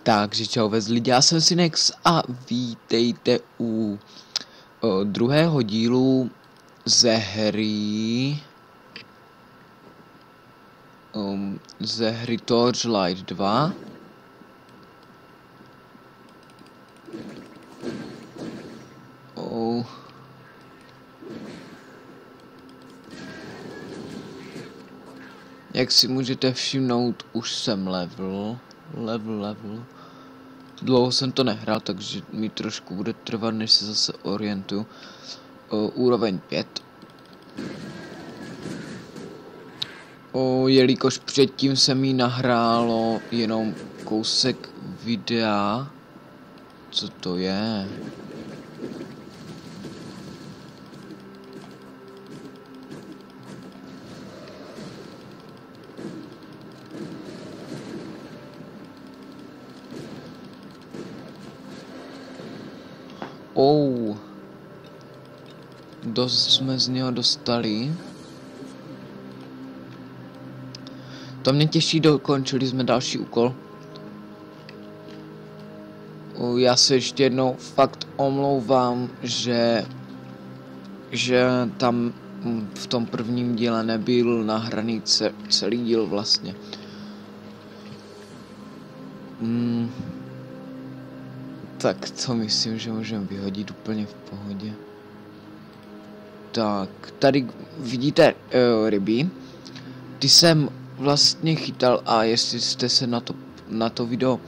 Takže čau lidi, já jsem Synex a vítejte u druhého dílu ze hry Torchlight 2. Jak si můžete všimnout, už jsem level. Dlouho jsem to nehrál, takže mi trošku bude trvat, než se zase orientuju. Úroveň 5. Jelikož předtím se mi nahrálo jenom kousek videa. Co to je? Dost jsme z něho dostali. To mě těší, dokončili jsme další úkol. Já se ještě jednou fakt omlouvám, že tam v tom prvním díle nebyl nahraný celý díl vlastně. Tak to myslím, že můžeme vyhodit úplně v pohodě. Tak, tady vidíte ryby. Ty jsem vlastně chytal, a jestli jste se na to video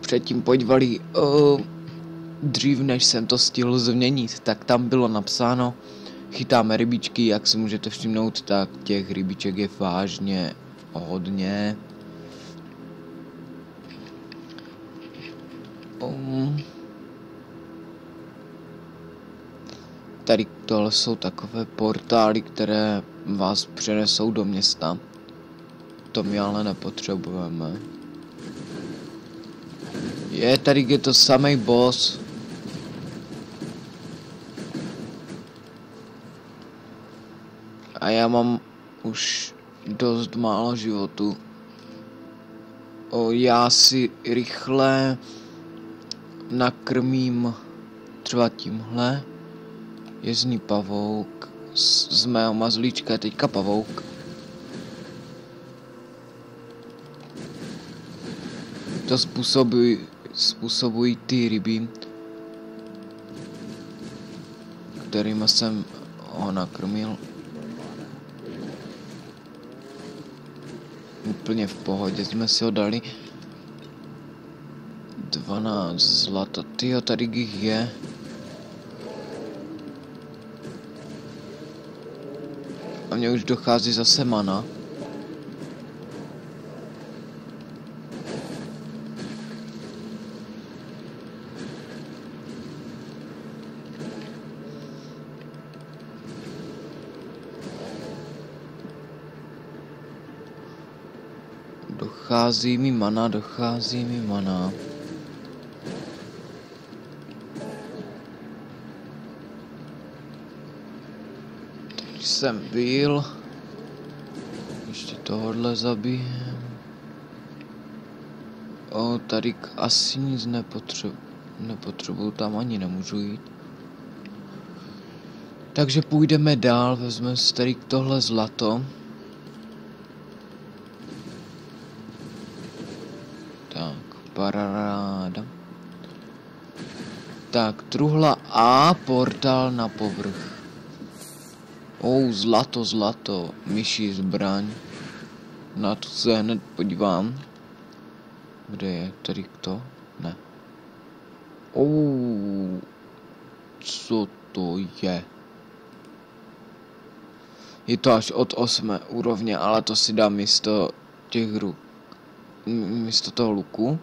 předtím podívali dřív, než jsem to stihl změnit, tak tam bylo napsáno: chytáme rybičky. Jak si můžete všimnout, tak těch rybiček je vážně hodně. Tady tohle jsou takové portály, které vás přenesou do města. To my ale nepotřebujeme. Tady je to samý boss. A já mám už dost málo životu. Já si rychle nakrmím třeba tímhle. Jezdní pavouk. Z mého mazlíčka je teďka pavouk. To způsobují ty ryby, kterými jsem ho nakrmil. Úplně v pohodě jsme si ho dali. 12 zlata. Tyjo, tady jich je. A mně už dochází zase mana. Dochází mi mana. Tady jsem byl. Ještě tohle zabijem. Tady asi nic nepotřebuju, tam ani nemůžu jít. Takže půjdeme dál, vezmeme si tady tohle zlato. Paráda. Tak, truhla a portál na povrch. Zlato, myší zbraň. Na to se hned podívám. Kde je? Tady to? Ne. Co to je? Je to až od 8. úrovně, ale to si dám místo místo toho luku.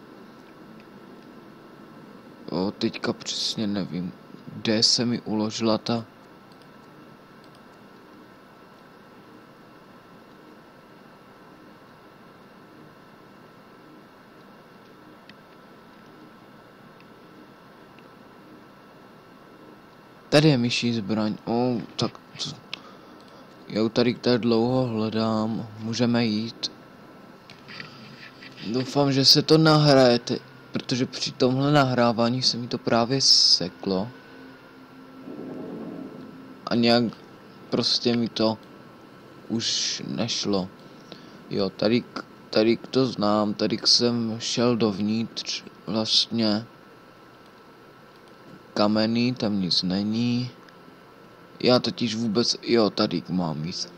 Teďka přesně nevím, kde se mi uložila ta... Tady je myší zbraň. Tak to... Já tady dlouho hledám. Můžeme jít. Doufám, že se to nahrajete, protože při tomhle nahrávání se mi to právě seklo. A nějak prostě mi to už nešlo. Jo, tady to znám, tady jsem šel dovnitř, vlastně kamenný, tam nic není. Já totiž vůbec, jo, tady mám jít.